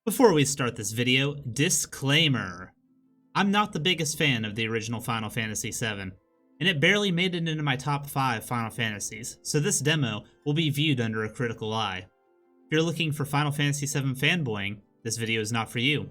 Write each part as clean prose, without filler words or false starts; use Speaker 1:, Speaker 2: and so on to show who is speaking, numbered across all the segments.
Speaker 1: Before we start this video, disclaimer. I'm not the biggest fan of the original Final Fantasy VII, and it barely made it into my top 5 Final Fantasies, so this demo will be viewed under a critical eye. If you're looking for Final Fantasy VII fanboying, this video is not for you.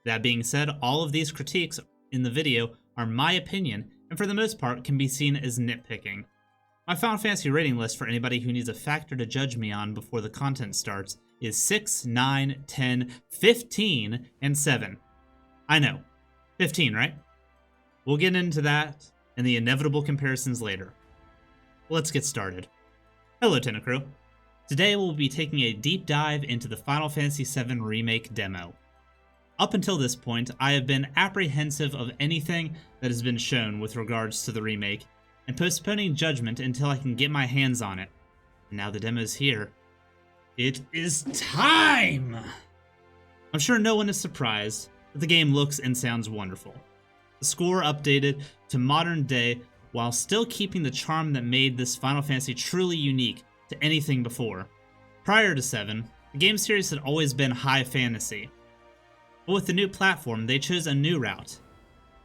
Speaker 1: That being said, all of these critiques in the video are my opinion, and for the most part can be seen as nitpicking. My Final Fantasy rating list for anybody who needs a factor to judge me on before the content starts is 6, 9, 10, 15, and 7. I know. 15, right? We'll get into that and the inevitable comparisons later. Let's get started. Hello, Tentacrew. Today we'll be taking a deep dive into the Final Fantasy VII Remake Demo. Up until this point, I have been apprehensive of anything that has been shown with regards to the remake, and postponing judgment until I can get my hands on it. And now the demo's here. It is time! I'm sure no one is surprised that the game looks and sounds wonderful. The score updated to modern day while still keeping the charm that made this Final Fantasy truly unique to anything before. Prior to 7, the game series had always been high fantasy. But with the new platform, they chose a new route,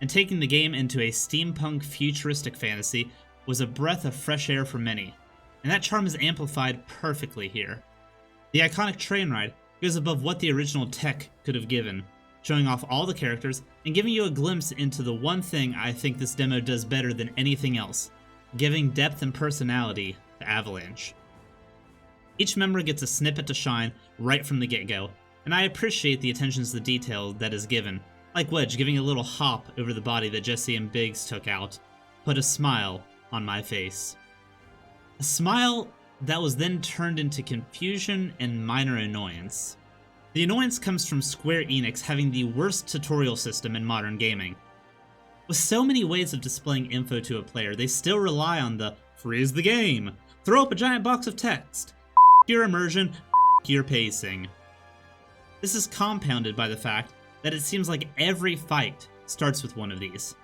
Speaker 1: and taking the game into a steampunk futuristic fantasy was a breath of fresh air for many, and that charm is amplified perfectly here. The iconic train ride goes above what the original tech could have given, showing off all the characters and giving you a glimpse into the one thing I think this demo does better than anything else, giving depth and personality to Avalanche. Each member gets a snippet to shine right from the get-go, and I appreciate the attention to the detail that is given, like Wedge giving a little hop over the body that Jesse and Biggs took out, put a smile on my face. A smile that was then turned into confusion and minor annoyance. The annoyance comes from Square Enix having the worst tutorial system in modern gaming. With so many ways of displaying info to a player, they still rely on the freeze the game, throw up a giant box of text, your immersion, your pacing. This is compounded by the fact that it seems like every fight starts with one of these.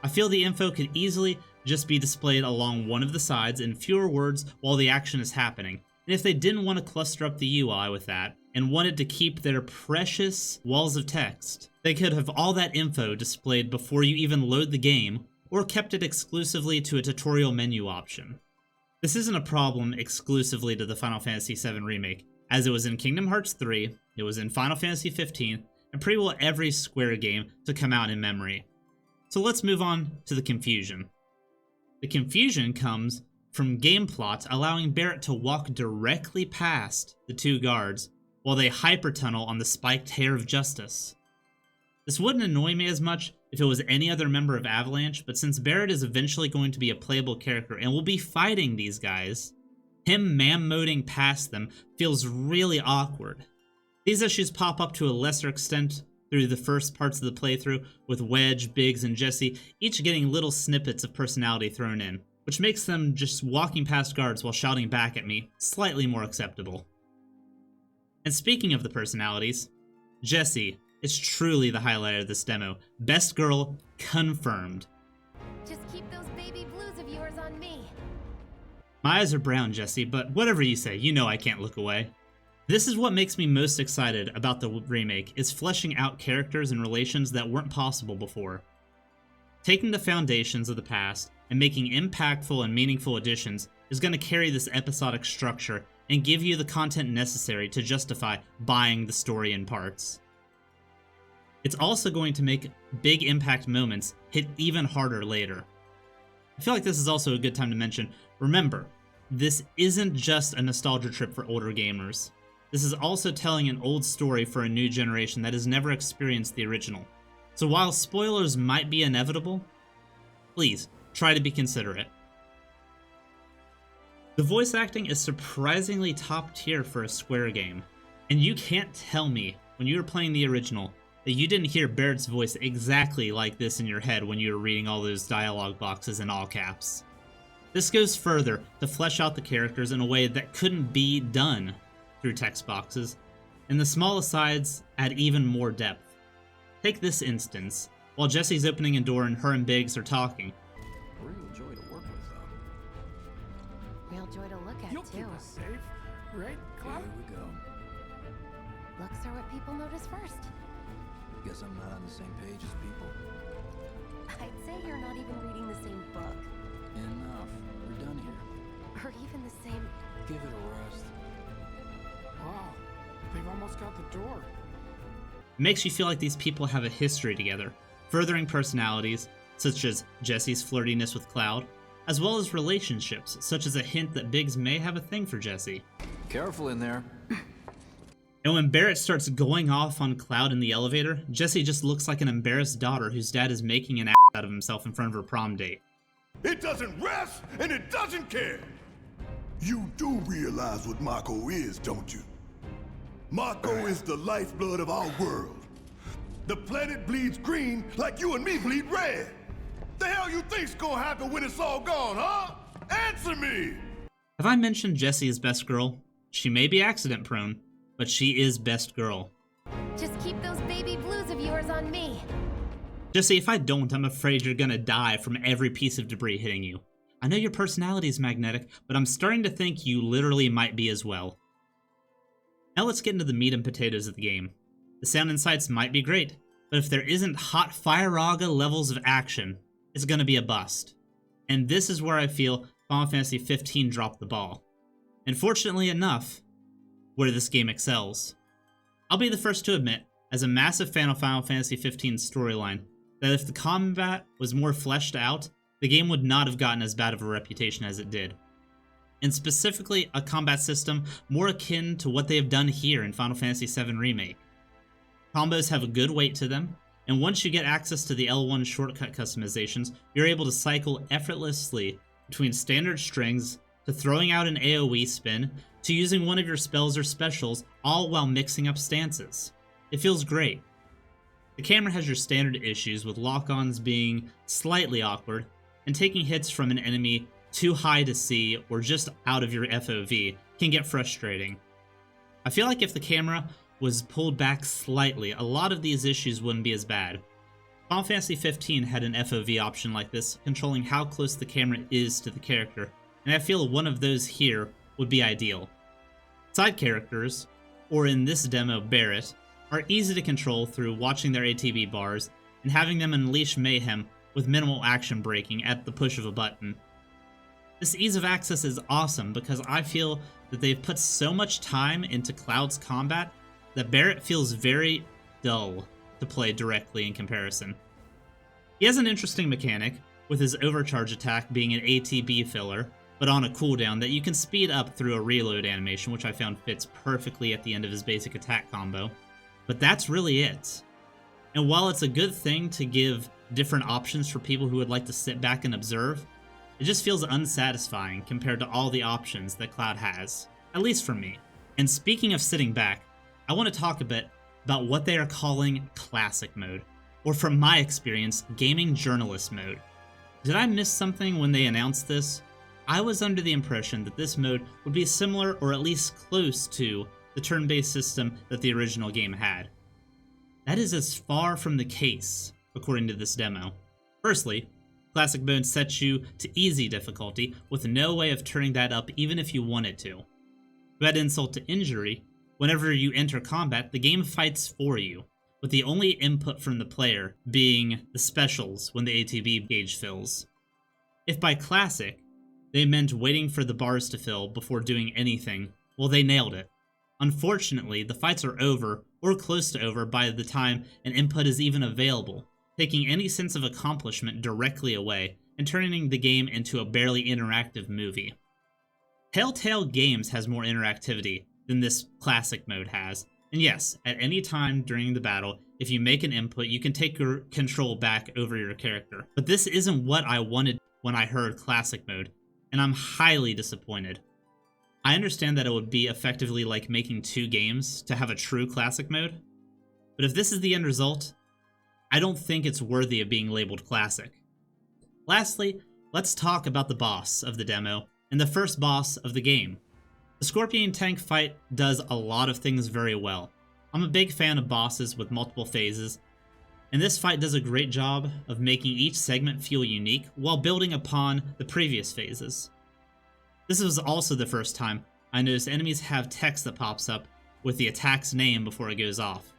Speaker 1: I feel the info could easily just be displayed along one of the sides in fewer words while the action is happening, and if they didn't want to cluster up the UI with that, and wanted to keep their precious walls of text, they could have all that info displayed before you even load the game, or kept it exclusively to a tutorial menu option. This isn't a problem exclusively to the Final Fantasy VII Remake, as it was in Kingdom Hearts 3, it was in Final Fantasy 15, and pretty well every Square game to come out in memory. So let's move on to the confusion. The confusion comes from game plot allowing Barrett to walk directly past the two guards while they hyper-tunnel on the spiked hair of justice. This wouldn't annoy me as much if it was any other member of Avalanche, but since Barrett is eventually going to be a playable character and will be fighting these guys, him man-moding past them feels really awkward. These issues pop up to a lesser extent through the first parts of the playthrough, with Wedge, Biggs, and Jesse each getting little snippets of personality thrown in, which makes them just walking past guards while shouting back at me slightly more acceptable. And speaking of the personalities, Jesse is truly the highlight of this demo. Best girl confirmed.
Speaker 2: Just keep those baby blues of yours on me.
Speaker 1: My eyes are brown, Jesse, but whatever you say, you know I can't look away. This is what makes me most excited about the remake, is fleshing out characters and relations that weren't possible before. Taking the foundations of the past and making impactful and meaningful additions is going to carry this episodic structure and give you the content necessary to justify buying the story in parts. It's also going to make big impact moments hit even harder later. I feel like this is also a good time to mention, remember, this isn't just a nostalgia trip for older gamers. This is also telling an old story for a new generation that has never experienced the original. So while spoilers might be inevitable, please try to be considerate. The voice acting is surprisingly top tier for a Square game, and you can't tell me when you were playing the original that you didn't hear Barrett's voice exactly like this in your head when you were reading all those dialogue boxes in all caps. This goes further to flesh out the characters in a way that couldn't be done through text boxes, and the small asides add even more depth. Take this instance. While Jesse's opening a door and her and Biggs are talking,
Speaker 3: Real joy to work with, though.
Speaker 2: Real joy to look at,
Speaker 4: You'll
Speaker 2: too.
Speaker 4: keep us safe, right, Cloud?
Speaker 3: Here we go.
Speaker 2: looks are what people notice first.
Speaker 3: Guess I'm not on the same page as people.
Speaker 2: I'd say you're not even reading the same book.
Speaker 3: Enough. We're done here.
Speaker 2: Or even the same...
Speaker 3: Give it a rest.
Speaker 4: Wow, they've almost got the door.
Speaker 1: It makes you feel like these people have a history together, furthering personalities, such as Jesse's flirtiness with Cloud, as well as relationships, such as a hint that Biggs may have a thing for Jesse.
Speaker 3: Careful in there.
Speaker 1: And when Barrett starts going off on Cloud in the elevator, Jesse just looks like an embarrassed daughter whose dad is making an ass out of himself in front of her prom date.
Speaker 5: It doesn't rest, and it doesn't care. You do realize what Mako is, don't you? Mako is the lifeblood of our world. The planet bleeds green like you and me bleed red. The hell you think's gonna happen when it's all gone, huh? Answer me!
Speaker 1: Have I mentioned Jessie is best girl? She may be accident prone, but she is best girl.
Speaker 2: Just keep those baby blues of yours on me.
Speaker 1: Jessie, if I don't, I'm afraid you're gonna die from every piece of debris hitting you. I know your personality is magnetic, but I'm starting to think you literally might be as well. Now let's get into the meat and potatoes of the game. The sound and sights might be great, but if there isn't hot Fire-Raga levels of action, it's gonna be a bust. And this is where I feel Final Fantasy XV dropped the ball. And fortunately enough, where this game excels. I'll be the first to admit, as a massive fan of Final Fantasy XV's storyline, that if the combat was more fleshed out, the game would not have gotten as bad of a reputation as it did. And specifically, a combat system more akin to what they have done here in Final Fantasy VII Remake. Combos have a good weight to them, and once you get access to the L1 shortcut customizations, you're able to cycle effortlessly between standard strings, to throwing out an AoE spin, to using one of your spells or specials, all while mixing up stances. It feels great. The camera has your standard issues, with lock-ons being slightly awkward, and taking hits from an enemy too high to see or just out of your FOV can get frustrating. I feel like if the camera was pulled back slightly, a lot of these issues wouldn't be as bad. Final Fantasy XV had an FOV option like this, controlling how close the camera is to the character, and I feel one of those here would be ideal. Side characters, or in this demo Barrett, are easy to control through watching their ATB bars and having them unleash mayhem with minimal action braking at the push of a button. This ease of access is awesome because I feel that they've put so much time into Cloud's combat that Barrett feels very dull to play directly in comparison. He has an interesting mechanic, with his overcharge attack being an ATB filler, but on a cooldown that you can speed up through a reload animation, which I found fits perfectly at the end of his basic attack combo. But that's really it. And while it's a good thing to give different options for people who would like to sit back and observe, it just feels unsatisfying compared to all the options that Cloud has, at least for me. And speaking of sitting back, I want to talk a bit about what they are calling Classic Mode, or from my experience, Gaming Journalist Mode. Did I miss something when they announced this? I was under the impression that this mode would be similar or at least close to the turn-based system that the original game had. That is as far from the case, according to this demo. Firstly, Classic Mode sets you to easy difficulty with no way of turning that up even if you wanted to. To add insult to injury, whenever you enter combat, the game fights for you, with the only input from the player being the specials when the ATB gauge fills. If by classic, they meant waiting for the bars to fill before doing anything, well, they nailed it. Unfortunately, the fights are over, or close to over, by the time an input is even available, taking any sense of accomplishment directly away, and turning the game into a barely interactive movie. Telltale Games has more interactivity than this Classic Mode has, and yes, at any time during the battle, if you make an input, you can take your control back over your character. But this isn't what I wanted when I heard Classic Mode, and I'm highly disappointed. I understand that it would be effectively like making two games to have a true Classic Mode, but if this is the end result, I don't think it's worthy of being labeled Classic. Lastly, let's talk about the boss of the demo, and the first boss of the game. The Scorpion tank fight does a lot of things very well. I'm a big fan of bosses with multiple phases, and this fight does a great job of making each segment feel unique while building upon the previous phases. This was also the first time I noticed enemies have text that pops up with the attack's name before it goes off.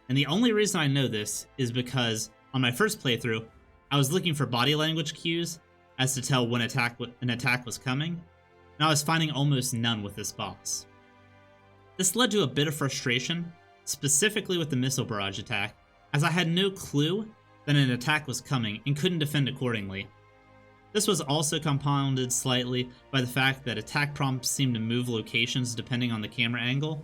Speaker 1: And the only reason I know this is because on my first playthrough, I was looking for body language cues as to tell when an attack was coming, and I was finding almost none with this boss. This led to a bit of frustration, specifically with the missile barrage attack, as I had no clue that an attack was coming and couldn't defend accordingly. This was also compounded slightly by the fact that attack prompts seem to move locations depending on the camera angle,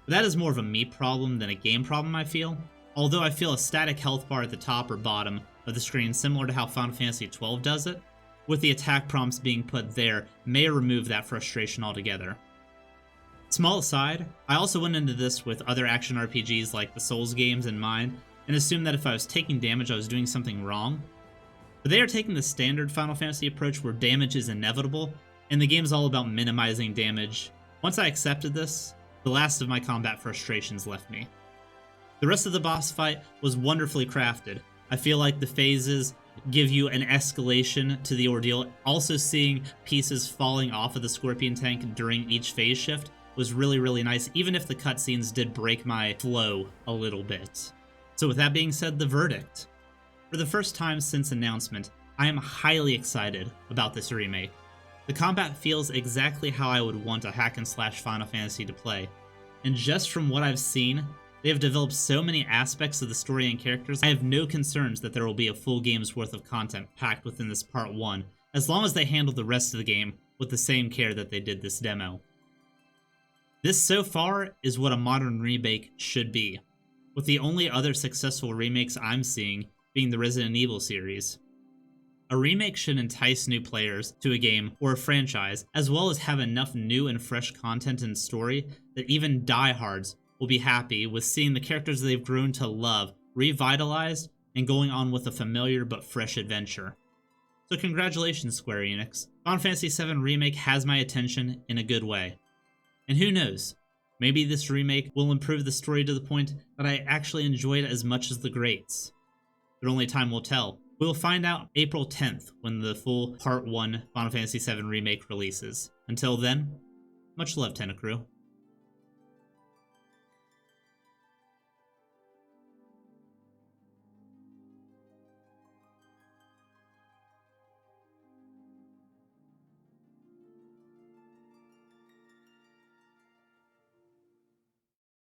Speaker 1: but that is more of a me problem than a game problem, I feel. Although I feel a static health bar at the top or bottom of the screen similar to how Final Fantasy XII does it, with the attack prompts being put there may remove that frustration altogether. Small aside, I also went into this with other action RPGs like the Souls games in mind, and assumed that if I was taking damage I was doing something wrong. But they are taking the standard Final Fantasy approach where damage is inevitable, and the game is all about minimizing damage. Once I accepted this, the last of my combat frustrations left me. The rest of the boss fight was wonderfully crafted. I feel like the phases give you an escalation to the ordeal. Also seeing pieces falling off of the Scorpion tank during each phase shift was really, really nice, even if the cutscenes did break my flow a little bit. So with that being said, the verdict. For the first time since announcement, I am highly excited about this remake. The combat feels exactly how I would want a hack-and-slash Final Fantasy to play, and just from what I've seen, they have developed so many aspects of the story and characters, I have no concerns that there will be a full game's worth of content packed within this Part 1, as long as they handle the rest of the game with the same care that they did this demo. This so far is what a modern remake should be, with the only other successful remakes I'm seeing being the Resident Evil series. A remake should entice new players to a game or a franchise, as well as have enough new and fresh content and story that even diehards will be happy with seeing the characters they've grown to love revitalized and going on with a familiar but fresh adventure. So congratulations, Square Enix. Final Fantasy VII Remake has my attention in a good way. And who knows, maybe this remake will improve the story to the point that I actually enjoy it as much as the greats. But only time will tell. We'll find out April 10th when the full Part 1 Final Fantasy VII Remake releases. Until then, much love, Tentacrew.